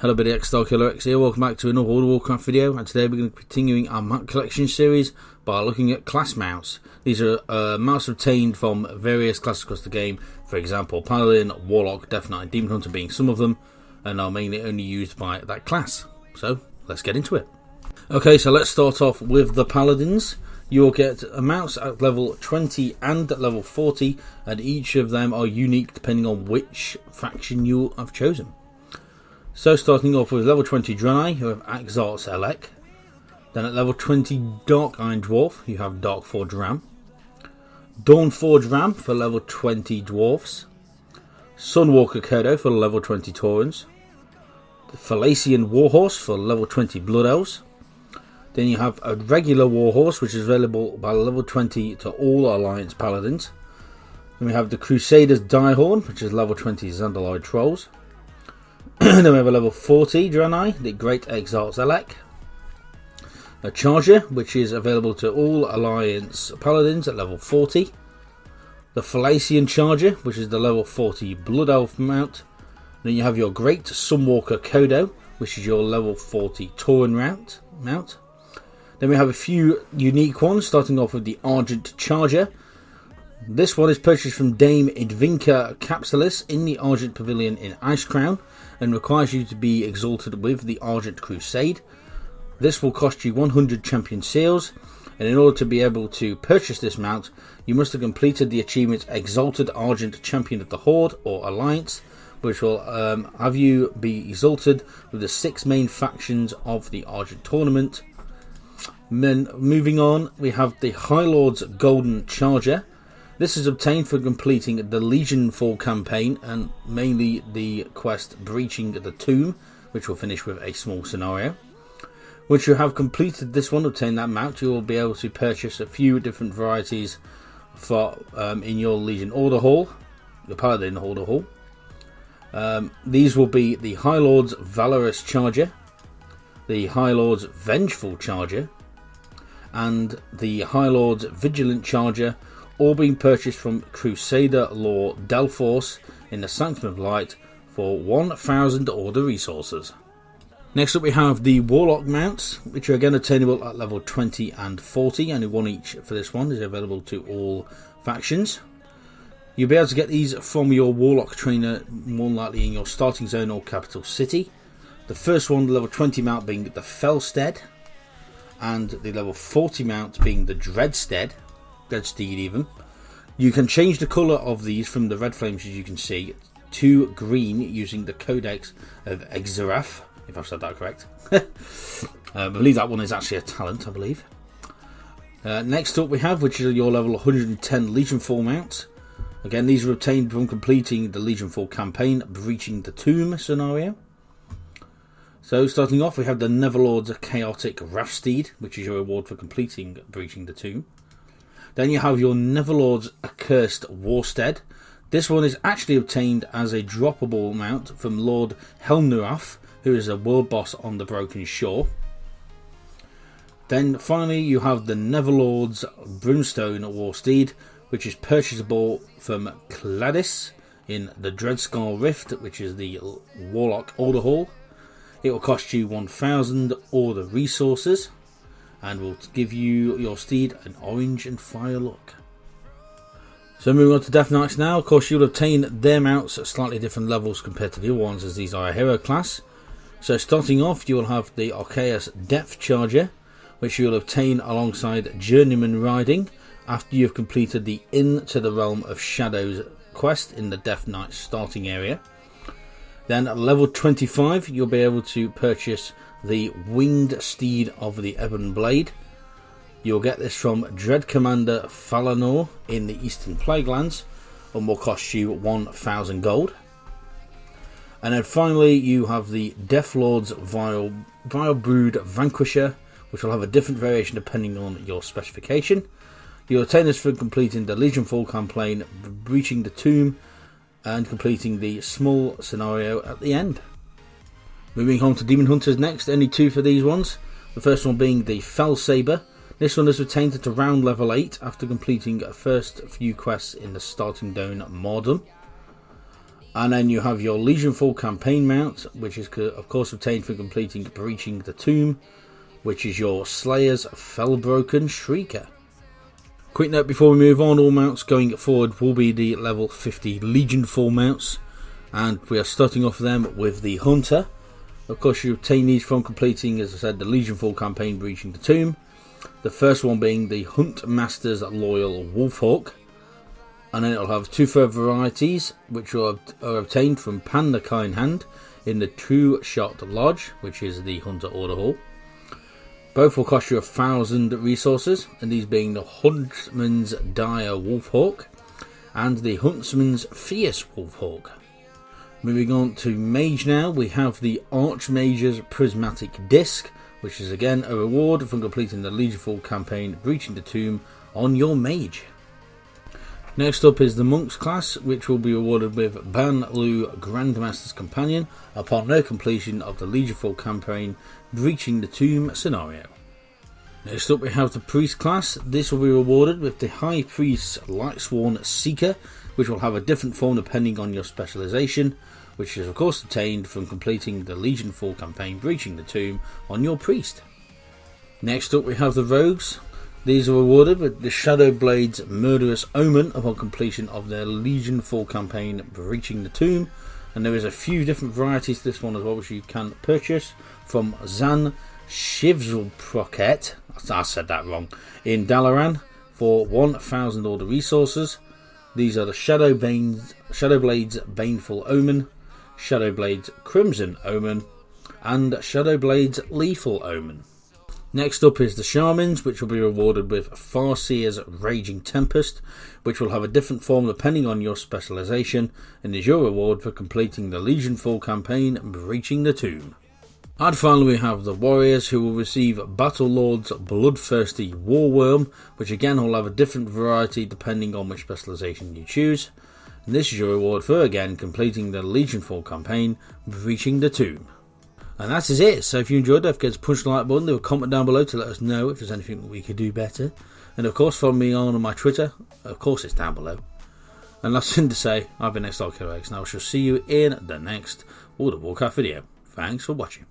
Hello buddy, X here, welcome back to another World of Warcraft video, and today we're going to be continuing our mount collection series by looking at class mounts. These are mounts obtained from various classes across the game, for example Paladin, Warlock, Death Knight and Demon Hunter being some of them, and are mainly only used by that class. So let's get into it. Okay, so let's start off with the Paladins. You'll get mounts at level 20 and at level 40, and each of them are unique depending on which faction you have chosen. So starting off with level 20 Draenei, you have Axart's Elec. Then at level 20 Dark Iron Dwarf, you have Dark Forge Ram. Dawnforge Ram for level 20 Dwarfs. Sunwalker Kodo for level 20 Taurens. The Fallacian Warhorse for level 20 Blood Elves. Then you have a regular Warhorse, which is available by level 20 to all Alliance Paladins. Then we have the Crusader's Direhorn, which is level 20 Zandaloi Trolls. Then we have a level 40 Draenei, the Great Exarch's Elec. A Charger, which is available to all Alliance Paladins at level 40. The Fallacian Charger, which is the level 40 Blood Elf mount. Then you have your Great Sunwalker Kodo, which is your level 40 Tauren mount. Then we have a few unique ones, starting off with the Argent Charger. This one is purchased from Dame Idvinka Capsulis in the Argent Pavilion in Icecrown, and requires you to be exalted with the Argent Crusade. This will cost you 100 champion seals, and in order to be able to purchase this mount, you must have completed the achievement Exalted Argent Champion of the Horde or Alliance, which will have you be exalted with the 6 main factions of the Argent tournament. Then moving on, we have the High Lord's Golden Charger. This is obtained for completing the Legion Fall campaign, and mainly the quest Breaching the Tomb, which will finish with a small scenario. Once you have completed this one, obtain that mount, you will be able to purchase a few different varieties for in your Legion Order Hall, the Paladin Order Hall. These will be the High Lord's Valorous Charger, the High Lord's Vengeful Charger, and the High Lord's Vigilant Charger, all being purchased from Crusader Lore Delphos in the Sanctum of Light for 1000 Order resources. Next up we have the Warlock mounts, which are again attainable at level 20 and 40, only one each for this one is available to all factions. You'll be able to get these from your Warlock trainer, more likely in your starting zone or capital city. The first one, the level 20 mount, being the Felstead, and the level 40 mount being the Dreadsteed even. You can change the colour of these from the red flames, as you can see, to green using the Codex of Exaraf, if I've said that correct. I believe that one is actually a talent, I believe. Next up we have, which is your level 110 Legion Fall mounts. Again, these are obtained from completing the Legion Fall campaign, Breaching the Tomb scenario. So starting off, we have the Neverlord's Chaotic Wrathsteed, which is your reward for completing Breaching the Tomb. Then you have your Neverlord's Accursed Warstead. This one is actually obtained as a droppable mount from Lord Helmnurath, who is a world boss on the Broken Shore. Then finally you have the Neverlord's Brimstone Warsteed, which is purchasable from Cladis in the Dreadskull Rift, which is the Warlock Order Hall. It will cost you 1000 Order resources, and will give you your steed an orange and fire look. So moving on to Death Knights now. Of course, you'll obtain their mounts at slightly different levels compared to the other ones, as these are a hero class. So starting off, you will have the Archaeus Depth Charger, which you will obtain alongside Journeyman Riding after you have completed the Into the Realm of Shadows quest in the Death Knights starting area. Then at level 25, you'll be able to purchase the Winged Steed of the Ebon Blade. You'll get this from Dread Commander Falanor in the Eastern Plaguelands, and will cost you 1000 gold. And then finally you have the Deathlord's Vile Brood Vanquisher, which will have a different variation depending on your specification. You'll obtain this for completing the Legion Fall campaign, Breaching the Tomb, and completing the small scenario at the end. Moving on to Demon Hunters next, only 2 for these ones. The first one being the Fell Saber. This one is retained at around level 8 after completing a first few quests in the Starting Zone Mordum. And then you have your Legionfall campaign mount, which is of course obtained from completing Breaching the Tomb, which is your Slayer's Fellbroken Shrieker. Quick note before we move on, all mounts going forward will be the level 50 Legionfall mounts, and we are starting off them with the Hunter. Of course, you obtain these from completing, as I said, the Legionfall campaign Breaching the Tomb. The first one being the Hunt Master's Loyal Wolfhawk. And then it'll have two further varieties, which are obtained from Panda Kindhand in the True Shot Lodge, which is the Hunter Order Hall. Both will cost you 1,000 resources, and these being the Huntsman's Dire Wolfhawk and the Huntsman's Fierce Wolfhawk. Moving on to Mage now, we have the Archmage's Prismatic Disc, which is again a reward from completing the Legionfall campaign Breaching the Tomb on your Mage. Next up is the Monks class, which will be rewarded with Ban Lu Grandmaster's Companion upon no completion of the Legionfall campaign Breaching the Tomb scenario. Next up we have the Priest class. This will be rewarded with the High Priest's Lightsworn Seeker, which will have a different form depending on your specialisation, which is of course obtained from completing the Legionfall campaign Breaching the Tomb on your Priest. Next up we have the Rogues. These are rewarded with the Shadowblade's Murderous Omen upon completion of their Legionfall campaign Breaching the Tomb, and there is a few different varieties to this one as well which you can purchase from Zan Shivzelproket, I said that wrong, in Dalaran for 1,000 order resources. These are the Shadowblade's Baneful Omen, Shadowblade's Crimson Omen, and Shadowblade's Lethal Omen. Next up is the Shamans, which will be rewarded with Farseer's Raging Tempest, which will have a different form depending on your specialisation, and is your reward for completing the Legionfall campaign Breaching the Tomb. And finally we have the Warriors, who will receive Battlelord's Bloodthirsty Warworm, which again will have a different variety depending on which specialisation you choose. And this is your reward for again completing the Legionfall campaign Breaching the Tomb. And that is it. So if you enjoyed, don't forget to push the like button, leave a comment down below to let us know if there's anything that we could do better. And of course follow me on my Twitter, of course it's down below. And last thing to say, I've been XLKX, and I shall see you in the next World of Warcraft video. Thanks for watching.